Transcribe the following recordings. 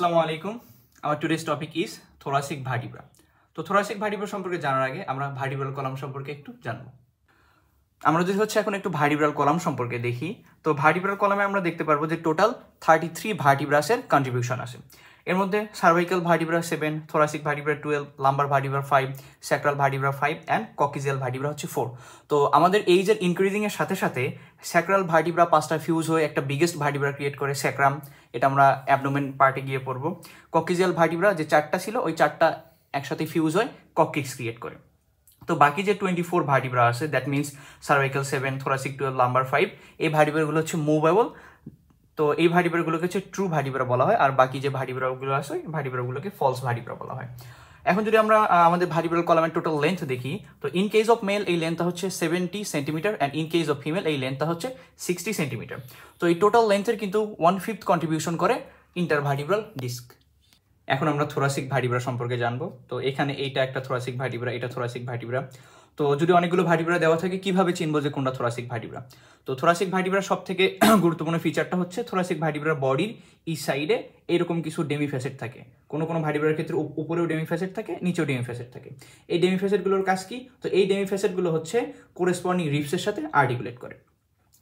আসসালামু আলাইকুম। আমার today's topic is thoracic vertebra. তো থোরাসিক ভার্টিব্রা সম্পর্কে জানার আগে আমরা ভার্টিব্রাল কলাম সম্পর্কে একটু জানবো। আমরা যদি এখন একটু ভার্টিব্রাল কলাম সম্পর্কে দেখি, তো ভার্টিব্রাল কলামে আমরা দেখতে পারবো যে টোটাল 33 ভার্টিব্রাসের কন্ট্রিবিউশন আছে। এর মধ্যে cervical vertebra 7, thoracic vertebra 12, lumbar vertebra 5, sacral vertebra 5 and coccygeal vertebra হচ্ছে 4। তো আমাদের এইজের ইনক্রিজিংয়ের সাথে সাথে স্যাক্রাল ভার্টিব্রা 5টা ফিউজ হয়ে একটা বিগেস্ট ভার্টিব্রা ক্রিয়েট করে স্যাক্রাম, এটা আমরা অ্যাবডোমেন পার্টে গিয়ে পড়বো। ককিজিয়াল ভার্টিব্রা যে 4টা ছিল ওই 4টা একসাথে ফিউজ হয়ে ককিক্স ক্রিয়েট করে। তো বাকি যে 24 ভার্টিব্রা আছে, that means cervical 7, thoracic 12, lumber 5, এই ভার্টিব্রাগুলো হচ্ছে মুভেবল। তো এই ভার্টিব্রাগুলোকে হচ্ছে ট্রু ভার্টিব্রা বলা হয়, আর বাকি যে ভার্টিব্রাগুলো আছে ওই ভার্টিব্রাগুলোকে ফলস ভার্টিব্রা বলা হয়। এখন যদি আমরা আমাদের ভার্টিব্রাল কলামের টোটাল লেন্থ দেখি, তো ইন কেস অফ মেল এই লেন্থটা হচ্ছে 70 centimetre and in case of female এই লেন্থটা হচ্ছে 60 সেন্টিমিটার। তো এই টোটাল লেন্থের কিন্তু 1/5 কন্ট্রিবিউশন করে ইন্টারভার্টিব্রাল ডিস্ক। এখন আমরা থোরাসিক ভার্টিব্রা সম্পর্কে জানবো। তো এখানে এইটা একটা থোরাসিক ভার্টিব্রা, এটা থোরাসিক ভার্টিব্রা। তো যদি অনেকগুলো ভার্টিব্রা দেওয়া থাকে কিভাবে চিনবো যে কোনটা থোরাসিক ভার্টিব্রা? তো থোরাসিক ভার্টিব্রার সব থেকে গুরুত্বপূর্ণ ফিচারটা হচ্ছে থোরাসিক ভার্টিব্রার বডির এই সাইডে এরকম কিছু ডেমিফ্যাসেট থাকে। কোনো ভার্টিব্রার ক্ষেত্রে উপরেও ডেমিফ্যাসেট থাকে, নিচেও ডেমিফ্যাসেট থাকে। এই ডেমিফ্যাসেটগুলোর কাজ কি? তো এই ডেমিফ্যাসেটগুলো হচ্ছে কোরেসপন্ডিং রিবসের সাথে আর্টিকুলেট করে।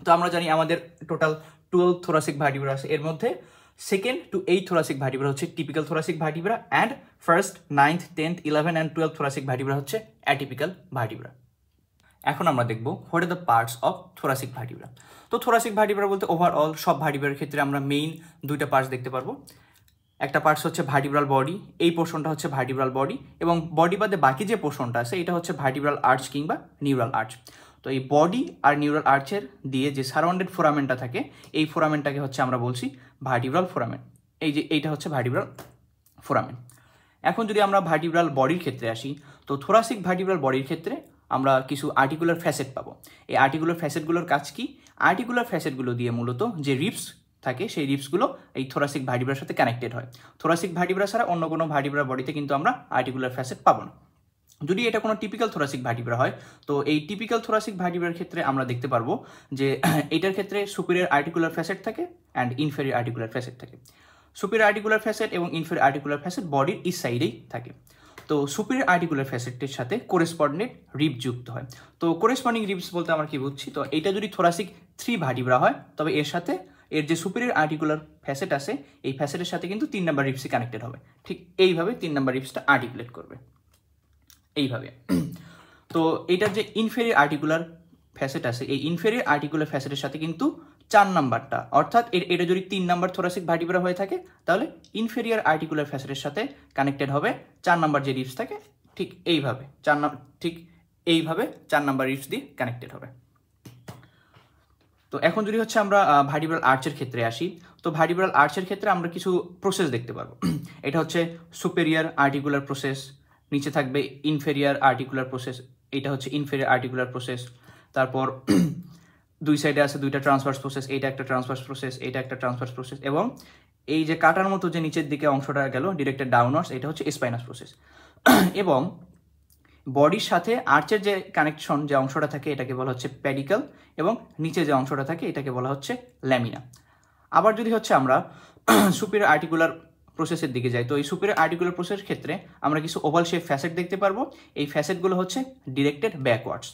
তো আমরা জানি আমাদের টোটাল 12 থোরাসিক ভার্টিব্রা আছে, এর মধ্যে 2nd to 8th thoracic vertebra হচ্ছে typical thoracic vertebra and 1st, 9th, 10th, 11 and 12th thoracic vertebra হচ্ছে অ্যাটিপিক্যাল ভার্টিব্রা। এখন আমরা দেখব what are the parts of thoracic vertebra. তো থোরাসিক ভার্টিব্রা বলতে ওভারঅল সব ভার্টিব্রার ক্ষেত্রে আমরা মেইন দুইটা পার্টস দেখতে পারবো। একটা পার্টস হচ্ছে ভার্টিব্রাল বডি, এই পোর্শনটা হচ্ছে ভার্টিব্রাল বডি, এবং বডি বাদে বাকি যে পোর্শনটা আছে এটা হচ্ছে ভার্টিব্রাল আর্চ কিংবা নিউরাল আর্চ। তো এই বডি আর নিউরাল আর্চের দিয়ে যে সারাউন্ডেড ফোরামেনটা থাকে, এই ফোরামেনটাকে হচ্ছে আমরা বলছি ভার্টিব্রাল ফোরামেন। এইটা হচ্ছে ভার্টিব্রাল ফোরামেন। এখন যদি আমরা ভার্টিব্রাল বডির ক্ষেত্রে আসি, তো থোরাসিক ভার্টিব্রাল বডির ক্ষেত্রে আমরা কিছু আর্টিকুলার ফ্যাসেট পাবো। এই আর্টিকুলার ফ্যাসেটগুলোর কাজ কি? আর্টিকুলার ফ্যাসেটগুলো দিয়ে মূলত যে রিবস থাকে সেই রিবসগুলো এই থোরাসিক ভার্টিব্রার সাথে কানেক্টেড হয়। থোরাসিক ভার্টিব্রা ছাড়া অন্য কোনো ভার্টিব্রার বডিতে কিন্তু আমরা আর্টিকুলার ফ্যাসেট পাবো না। যদি এটা কোনো টিপিক্যাল থোরাসিক ভার্টিব্রা হয়, তো এই টিপিক্যাল থোরাসিক ভার্টিব্রার ক্ষেত্রে আমরা দেখতে পারবো যে এটার ক্ষেত্রে সুপিরিয়র আর্টিকুলার ফ্যাসেট থাকে অ্যান্ড ইনফেরিয়র আর্টিকুলার ফ্যাসেট থাকে। সুপিরিয়র আর্টিকুলার ফ্যাসেট এবং ইনফেরিয়র আর্টিকুলার ফ্যাসেট বডির ইস সাইডেই থাকে। তো সুপিরিয়র আর্টিকুলার ফ্যাসেটের সাথে কোরেসপন্ডেন্ট রিব যুক্ত হয়। তো কোরেসপন্ডিং রিবস বলতে আমরা কি বুঝছি? তো এটা যদি থোরাসিক 3 ভার্টিব্রা হয়, তবে এর সাথে এর যে সুপিরিয়র আর্টিকুলার ফ্যাসেট আছে এই ফ্যাসেটের সাথে কিন্তু 3 নাম্বার রিবসই কানেক্টেড হবে। ঠিক এইভাবে 3 নাম্বার রিবসটা আর্টিকুলেট করবে এইভাবে। তো এটার যে ইনফেরিয়র আর্টিকুলার ফ্যাসেট আছে, এই ইনফেরিয়র আর্টিকুলার ফ্যাসেটের সাথে কিন্তু 4 নাম্বারটা, অর্থাৎ এটা যদি 3 নাম্বার থোরাসিক ভার্টিব্রা হয়ে থাকে, তাহলে ইনফেরিয়র আর্টিকুলার ফ্যাসেটের সাথে কানেক্টেড হবে 4 নাম্বার যে রিবস থাকে, ঠিক এইভাবে 4 নাম্বার রিবস দিয়ে কানেক্টেড হবে। তো এখন যদি আমরা ভার্টিব্রাল আর্চের ক্ষেত্রে আসি, তো ভার্টিব্রাল আর্চের ক্ষেত্রে আমরা কিছু প্রসেস দেখতে পারবো। এটা হচ্ছে সুপেরিয়র আর্টিকুলার প্রসেস, নিচে থাকবে ইনফেরিয়র আর্টিকুলার প্রসেস, এটা হচ্ছে ইনফেরিয়র আর্টিকুলার প্রসেস। তারপর দুই সাইডে আছে দুইটা ট্রান্সভার্স প্রসেস, এইটা একটা ট্রান্সভার্স প্রসেস, এইটা একটা ট্রান্সভার্স প্রসেস, এবং এই যে কাটার মতো যে নিচের দিকে অংশটা গেল ডিরেক্টেড ডাউনওয়ার্ডস, এটা হচ্ছে স্পাইনাস প্রসেস। এবং বডির সাথে আর্চের যে কানেকশন যে অংশটা থাকে এটাকে বলা হচ্ছে প্যাডিকাল, এবং নিচে যে অংশটা থাকে এটাকে বলা হচ্ছে ল্যামিনা। আবার যদি আমরা সুপিরিয়র আর্টিকুলার প্রসেসের দিকে যাই, তো এই সুপিরিয়র আর্টিকুলার প্রসেসের ক্ষেত্রে আমরা কিছু ওভাল শেপ ফ্যাসেট দেখতে পারবো। এই ফ্যাসেটগুলো হচ্ছে ডিরেক্টেড ব্যাকওয়ার্ডস।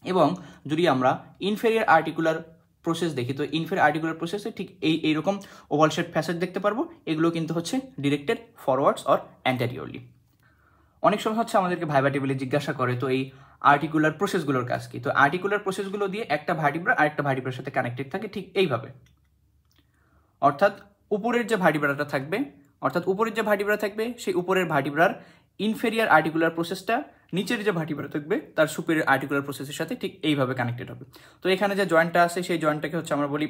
এবং যদি আমরা ইনফেরিয়র আর্টিকুলার প্রসেস দেখি, তো ইনফেরিয়র আর্টিকুলার প্রসেসে ঠিক এইরকম ওভাল শেপ ফ্যাসেট দেখতে পারবো। এগুলো কিন্তু হচ্ছে ডিরেক্টেড ফরওয়ার্ডস অর অ্যান্টেরিয়রলি। অনেক সময় আমাদেরকে ভাইবা টেবিলে জিজ্ঞাসা করে তো এই আর্টিকুলার প্রসেসগুলোর কাজ কি? তো আর্টিকুলার প্রসেসগুলো দিয়ে একটা ভার্টিব্রা আরেকটা ভার্টিব্রার সাথে কানেক্টেড থাকে ঠিক এইভাবে। অর্থাৎ উপরের যে ভার্টিব্রাটা থাকবে, সেই উপরের ভার্টিব্রার ইনফেরিয়র আর্টিকুলার প্রসেসটা নিচের যে ভার্টিব্রা থাকবে তার সুপিরিয়র আর্টিকুলার প্রসেসের সাথে ঠিক এইভাবে কানেক্টেড হবে। তো এখানে যে জয়েন্টটা আছে সেই জয়েন্টটাকে আমরা বলি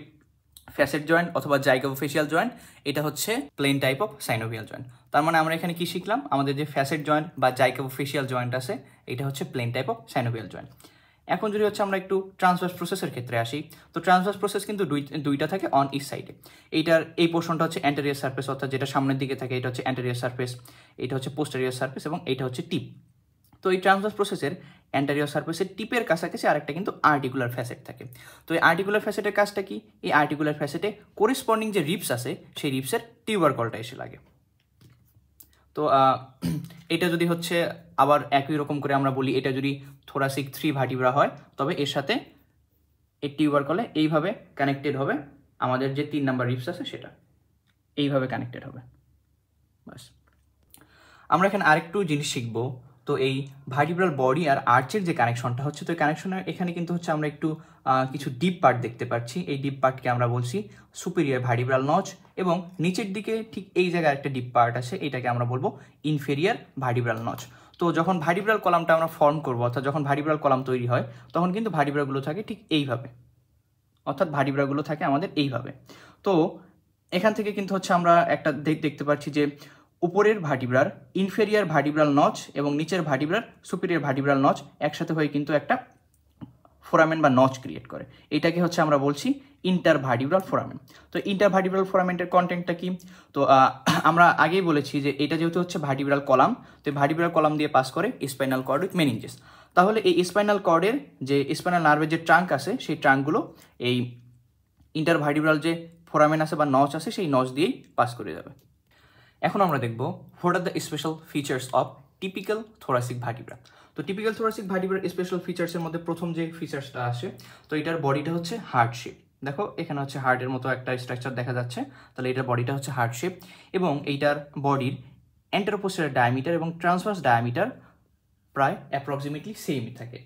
ফ্যাসেট জয়েন্ট অথবা জাইগোফেসিয়াল জয়েন্ট। এটা হচ্ছে plane type of synovial joint. তার মানে আমরা এখানে কি শিখলাম? আমাদের যে ফ্যাসেট জয়েন্ট বা জাইগোফেসিয়াল জয়েন্ট আছে এটা হচ্ছে plane type of synovial joint. এখন যদি আমরা একটু ট্রান্সভার্স প্রসেসের ক্ষেত্রে আসি, তো ট্রান্সভার্স প্রসেস কিন্তু দুইটা থাকে অন ইচ সাইডে। এইটার এই পোর্শনটা হচ্ছে অ্যান্টেরিয়র সারফেস, অর্থাৎ যেটা সামনের দিকে থাকে এটা হচ্ছে অ্যান্টেরিয়র সারফেস, এটা হচ্ছে পোস্টেরিয়র সারফেস, এবং এটা হচ্ছে টিপ। তো এই ট্রান্সভার্স প্রসেসের অ্যান্টেরিয়র সারফেসের টিপের কাছাকাছি আরেকটা কিন্তু আর্টিকুলার ফ্যাসেট থাকে। তো এই আর্টিকুলার ফ্যাসেটের কাজটা কি? এই আর্টিকুলার ফ্যাসেটে করিসপন্ডিং যে রিপস আছে সেই রিপসের টিউবারকলটা এসে লাগে। তো এটা যদি হচ্ছে আবার একই রকম করে আমরা বলি, এটা যদি থোরাসিক 3 ভার্টিব্রা হয় তবে এর সাথে এই টিউবারকলে এইভাবে কানেক্টেড হবে, আমাদের যে 3 নাম্বার রিপস আছে সেটা এইভাবে কানেক্টেড হবে। বাস, আমরা এখানে আরেকটু জিনিস শিখবো। তো এই ভার্টিব্রাল বডি আর আর্চের যে কানেকশনটা হচ্ছে, তো এই কানেকশনের এখানে কিন্তু হচ্ছে আমরা একটু কিছু ডিপ পার্ট দেখতে পাচ্ছি। এই ডিপ পার্টকে আমরা বলছি সুপিরিয়র ভার্টিব্রাল নচ, এবং নিচের দিকে ঠিক এই জায়গায় একটা ডিপ পার্ট আছে, এটাকে আমরা বলবো ইনফেরিয়ার ভার্টিব্রাল নচ। তো যখন ভার্টিব্রাল কলামটা আমরা ফর্ম করবো, অর্থাৎ যখন ভার্টিব্রাল কলাম তৈরি হয় তখন কিন্তু ভার্টিব্রাগুলো থাকে ঠিক এইভাবে, অর্থাৎ ভার্টিব্রাগুলো থাকে আমাদের এইভাবে। তো এখান থেকে কিন্তু হচ্ছে আমরা একটা দেখতে পাচ্ছি যে উপরের ভার্টিব্রার ইনফেরিয়ার ভার্টিব্রাল নচ এবং নিচের ভার্টিব্রার সুপিরিয়র ভার্টিব্রাল নচ একসাথে হয়ে কিন্তু একটা ফোরামেন বা নচ ক্রিয়েট করে। এটাকে হচ্ছে আমরা বলছি ইন্টারভার্টিব্রাল ফোরামেন। তো ইন্টারভার্টিব্রাল ফোরামেন্টের কন্টেন্টটা কি? তো আমরা আগেই বলেছি যে এটা যেহেতু হচ্ছে ভার্টিব্রাল কলাম, তো ভার্টিব্রাল কলাম দিয়ে পাস করে স্পাইনাল কর্ড উইথ মেনিনজেস। তাহলে এই স্পাইনাল কর্ডের যে স্পাইনাল নার্ভের যে ট্রাঙ্ক আছে সেই ট্রাঙ্কগুলো এই ইন্টারভার্টিব্রাল যে ফোরামেন আছে বা নচ আছে সেই নচ দিয়েই পাস করে যাবে। এখন আমরা দেখব what are the special features of typical thoracic vertebra. তো টিপিক্যাল থোরাসিক ভার্টিব্রার স্পেশাল ফিচার্সের মধ্যে প্রথম যে ফিচার্সটা আসে, তো এটার বডিটা হচ্ছে হার্ট শেপ। দেখো এখানে হচ্ছে হার্টের মতো একটা স্ট্রাকচার দেখা যাচ্ছে, তাহলে এটার বডিটা হচ্ছে হার্ট শেপ, এবং এইটার বডির অ্যান্টেরোপোস্টেরিয়র ডায়ামিটার এবং ট্রান্সভার্স ডায়ামিটার প্রায় অ্যাপ্রক্সিমেটলি সেমই থাকে।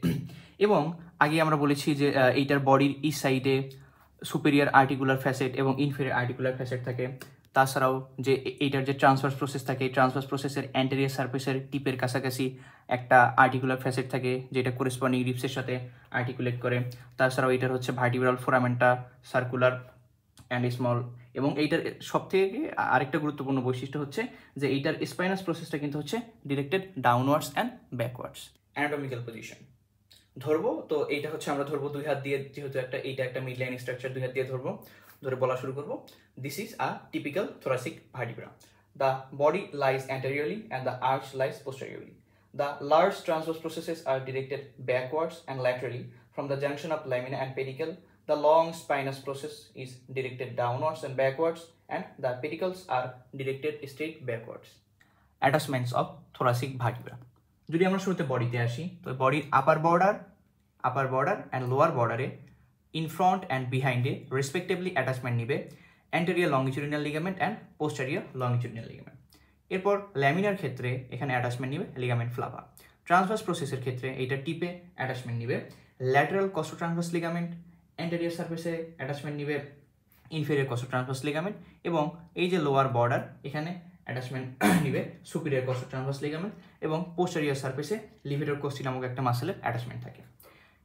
এবং আগে আমরা বলেছি যে এইটার বডির ই সাইডে সুপিরিয়র আর্টিকুলার ফ্যাসেট এবং ইনফেরিয়র আর্টিকুলার ফ্যাসেট থাকে। তাছাড়াও যে এইটার যে ট্রান্সভার্স প্রসেস থাকে, এই ট্রান্সভার্স প্রসেসের অ্যান্টেরিয়র সারফেসের টিপের কাছাকাছি একটা আর্টিকুলার ফ্যাসেট থাকে যেটা করেসপন্ডিং রিপসের সাথে আর্টিকুলেট করে। তাছাড়াও এটার হচ্ছে ভার্টিব্রাল ফোরামেনটা সার্কুলার অ্যান্ড স্মল, এবং এইটার সবথেকে আরেকটা গুরুত্বপূর্ণ বৈশিষ্ট্য হচ্ছে যে এইটার স্পাইনাস প্রসেসটা কিন্তু হচ্ছে directed downwards and backwards. Anatomical position ধরবো, তো এইটা হচ্ছে আমরা ধরবো 2 হাত দিয়ে, যেহেতু এইটা একটা মিড লাইন স্ট্রাকচার, 2 হাত দিয়ে ধরবো, ধরে বলা শুরু করবো। This is a typical thoracic vertebra. The body lies anteriorly and the arch lies posteriorly. The large transverse processes are directed backwards and laterally from the junction of lamina and pedicle. The long spinous process is directed downwards and backwards, and the pedicles are directed straight backwards. Attachments of thoracic vertebra. যদি আমরা শুরুতে বডিতে আসি, তো বডির upper border and lower বর্ডারে in front and বিহাইন্ডে respectively attachment নিবে anterior longitudinal ligament and posterior longitudinal ligament. এরপর ল্যামিনার ক্ষেত্রে এখানে অ্যাটাচমেন্ট নিবে লিগামেন্ট ফ্লাভা। ট্রান্সভার্স প্রসেসের ক্ষেত্রে এইটা টিপে অ্যাটাচমেন্ট নিবে ল্যাটারাল কস্টোট্রান্সভার্স লিগামেন্ট, অ্যান্টেরিয়র সারফেসে অ্যাটাচমেন্ট নিবে ইনফেরিয়র কস্টোট্রান্সভার্স লিগামেন্ট, এবং এই যে লোয়ার বর্ডার এখানে অ্যাটাচমেন্ট নিবে সুপিরিয়র কস্টোট্রান্সভার্স লিগামেন্ট, এবং পোস্টেরিয়র সারফেসে লিভেটর কোস্টি নামক একটা মাসেলের অ্যাটাচমেন্ট থাকে।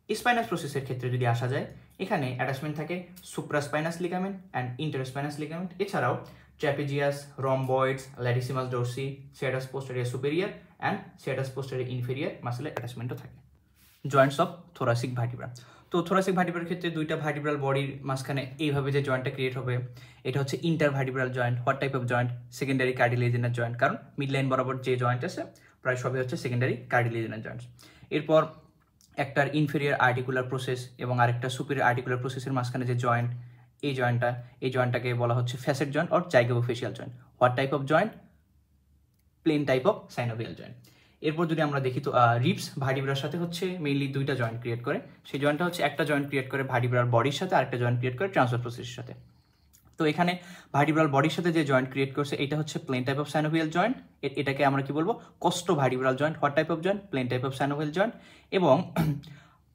স্পাইনাস প্রসেসের ক্ষেত্রে যদি আসা যায়, এখানে অ্যাটাচমেন্ট থাকে supraspinous ligament and interspinous ligament, এছাড়াও trapezius, rhomboids, latissimus dorsi, serratus posterior superior and serratus posterior inferior মাসেলের অ্যাটাচমেন্টও থাকে। Joints of thoracic vertebra. তো থোরাসিক ভার্টিব্রার ক্ষেত্রে দুইটা ভার্টিব্রাল বডির মাঝখানে এইভাবে যে জয়েন্টটা ক্রিয়েট হবে, এটা হচ্ছে intervertebral joint. What type of joint? Secondary cartilaginous joint, কারণ মিড লাইন বরাবর যে জয়েন্ট আছে প্রায় সবই হচ্ছে সেকেন্ডারি কার্টিলেজিনাস জয়েন্টস। এরপর একটার ইনফেরিয়র আর্টিকুলার প্রসেস এবং আরেকটা সুপিরিয়র আর্টিকুলার প্রসেসের মাঝখানে যে জয়েন্ট, এই জয়েন্টটাকে বলা হচ্ছে facet joint or zygapophyseal joint. What type of joint? Plane type of synovial joint. এরপর যদি আমরা দেখি, তো রিবস ভার্টিব্রার সাথে হচ্ছে মেইনলি দুইটা জয়েন্ট ক্রিয়েট করে। সেই জয়েন্টটা হচ্ছে একটা জয়েন্ট ক্রিয়েট করে ভার্টিব্রার বডির সাথে, আরেকটা জয়েন্ট ক্রিয়েট করে ট্রান্সভার্স প্রসেসের সাথে। তো এখানে ভার্টিব্রাল বডির সাথে যে জয়েন্ট ক্রিয়েট করছে এটা হচ্ছে plane type of synovial joint. এটাকে আমরা কি বলবো? Costovertebral joint. What type of joint? Plane type of synovial joint. এবং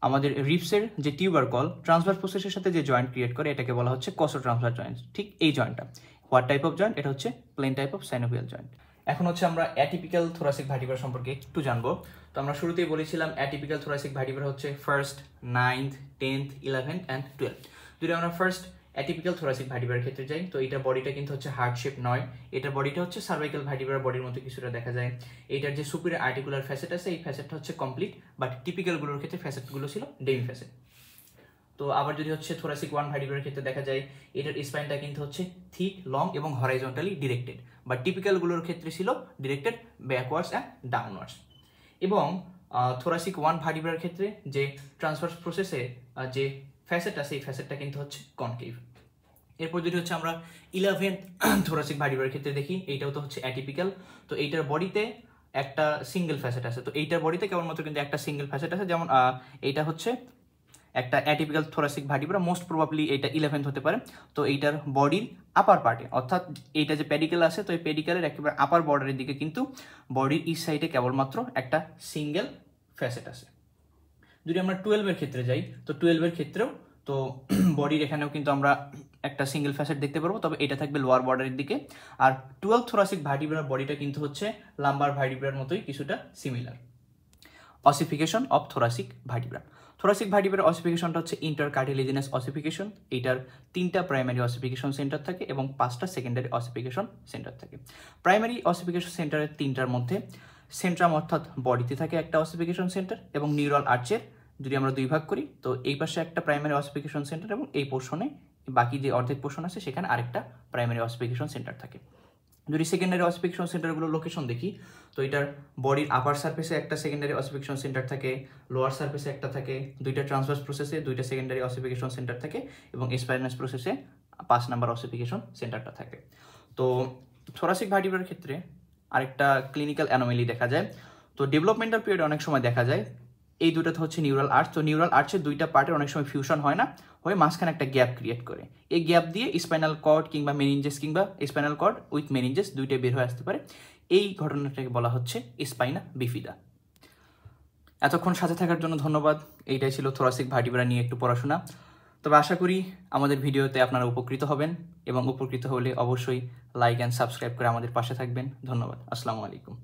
আমাদের রিবসের যে টিউবারকল ট্রান্সভার্স প্রসেসের সাথে যে জয়েন্ট ক্রিয়েট করে এটাকে বলা হচ্ছে কস্টো ট্রান্সভার্স জয়েন্ট। ঠিক এই জয়েন্টটা হোয়াট টাইপ অফ জয়েন্ট? এটা হচ্ছে plane type of synovial joint. এখন হচ্ছে আমরা অ্যাটিপিক্যাল থোরাসিক ভার্টিব্রা সম্পর্কে একটু জানবো। তো আমরা শুরুতেই বলেছিলাম অ্যাটিপিক্যাল থোরাসিক ভার্টিব্রা হচ্ছে 1st, 9th, 10th, 11th and 12। যদি আমরা ফার্স্ট অ্যাটিপিক্যাল থোরাসিক ভার্টিব্রার ক্ষেত্রে যাই, তো এটা বডিটা কিন্তু হচ্ছে হার্ট শেপ নয়, এটার বডিটা হচ্ছে সার্ভাইকাল ভার্টিব্রার বডির মতো কিছুটা দেখা যায়। এটার যে সুপিরিয়র আর্টিকুলার ফ্যাসেট আছে এই ফ্যাসেটটা হচ্ছে কমপ্লিট, বাট টিপিক্যালগুলোর ক্ষেত্রে ফ্যাসেটগুলো ছিল ডেমি ফ্যাসেট। তো আবার যদি হচ্ছে থোরাসিক 1 ভার্টিব্রার ক্ষেত্রে দেখা যায় এটার স্পাইনটা কিন্তু হচ্ছে থিক, লং এবং হরাইজন্টালি ডিরেক্টেড, বাট টিপিক্যালগুলোর ক্ষেত্রে ছিল ডিরেক্টেড ব্যাকওয়ার্ডস অ্যান্ড ডাউনওয়ার্ডস। এবং থোরাসিক 1 ভার্টিব্রার ক্ষেত্রে যে ট্রান্সভার্স প্রসেসে যে ফ্যাসেট আছে এই ফ্যাসেটটা কিন্তু হচ্ছে কনকেভ। এরপর যদি হচ্ছে আমরা 11th থোরাসিক ভার্টিব্রার ক্ষেত্রে দেখি, এইটাও তো হচ্ছে অ্যাটিপিক্যাল। তো এইটার বডিতে একটা সিঙ্গেল ফ্যাসেট আছে, তো এইটার বডিতে কেবলমাত্র কিন্তু একটা সিঙ্গেল ফ্যাসেট আছে, যেমন এইটা হচ্ছে একটা atypical thoracic vertebra, most probably এটা 11th হতে পারে। তো এইটার বডির আপার পার্টে, অর্থাৎ এইটা যে পেডিকেল আছে, তো এই পেডিকেলের একেবারে আপার বর্ডারের দিকে কিন্তু বডির ইস্ট সাইডে কেবলমাত্র একটা সিঙ্গেল ফ্যাসেট আছে। যদি আমরা 12-এর ক্ষেত্রে যাই, তো 12-এর ক্ষেত্রেও তো বডির এখানেও কিন্তু আমরা একটা সিঙ্গেল ফ্যাসেট দেখতে পারবো, তবে এটা থাকবে লোয়ার বর্ডারের দিকে। আর 12 থোরাসিক ভার্টিব্রার বডিটা কিন্তু হচ্ছে লাম্বার ভার্টিব্রার মতোই কিছুটা similar. Ossification of thoracic vertebra. Thoracic ভার্টিব্রার অসিফিকেশনটা হচ্ছে ইন্টারকার্টিলেজিনাস অসিফিকেশন। এইটার 3টা প্রাইমারি অসিফিকেশন সেন্টার থাকে এবং 5টা সেকেন্ডারি অসিফিকেশন সেন্টার থাকে। প্রাইমারি অসিফিকেশন সেন্টারের 3টার মধ্যে সেন্ট্রাম অর্থাৎ বডিতে থাকে একটা অসিফিকেশন সেন্টার, এবং নিউরাল আর্চের যদি আমরা 2 ভাগ করি, তো এই পাশে একটা প্রাইমারি অসিফিকেশন সেন্টার এবং এই পোর্শনে বাকি যে অর্ধেক পোর্শন আছে সেখানে আরেকটা প্রাইমারি অসিফিকেশন সেন্টার থাকে। যদি সেকেন্ডারি অসিফিকেশন সেন্টারগুলোর লোকেশন দেখি, তো এটার বডির আপার সারফেসে একটা সেকেন্ডারি অসিফিকেশন সেন্টার থাকে, লোয়ার সারফেসে একটা থাকে, 2টা ট্রান্সভার্স প্রসেসে 2টা সেকেন্ডারি অসিফিকেশন সেন্টার থাকে, এবং স্পাইনাস প্রসেসে 5 নাম্বার অসিফিকেশন সেন্টারটা থাকে। তো থোরাসিক ভার্টিব্রার ক্ষেত্রে আরেকটা ক্লিনিক্যাল অ্যানোমেলি দেখা যায়। তো ডেভেলপমেন্টাল পিরিয়ডে অনেক সময় দেখা যায় এই দুটাতে হচ্ছে নিউরাল আর্চ। তো নিউরাল আর্চের 2টা পার্টের অনেক সময় ফিউশন হয় না, হয়ে মাঝখানে একটা গ্যাপ ক্রিয়েট করে। এই গ্যাপ দিয়ে স্পাইনাল কর্ড কিংবা মেনিনজেস কিংবা স্পাইনাল কর্ড উইথ মেনিনজেস 2টাই বের হয়ে আসতে পারে। এই ঘটনাটাকে বলা হচ্ছে স্পাইনা বিফিদা। এতক্ষণ সাথে থাকার জন্য ধন্যবাদ। এইটাই ছিল থোরাসিক ভার্টিব্রা নিয়ে একটু পড়াশোনা। তবে আশা করি আমাদের ভিডিওতে আপনারা উপকৃত হবেন, এবং উপকৃত হলে অবশ্যই লাইক অ্যান্ড সাবস্ক্রাইব করে আমাদের পাশে থাকবেন। ধন্যবাদ। আসসালামু আলাইকুম।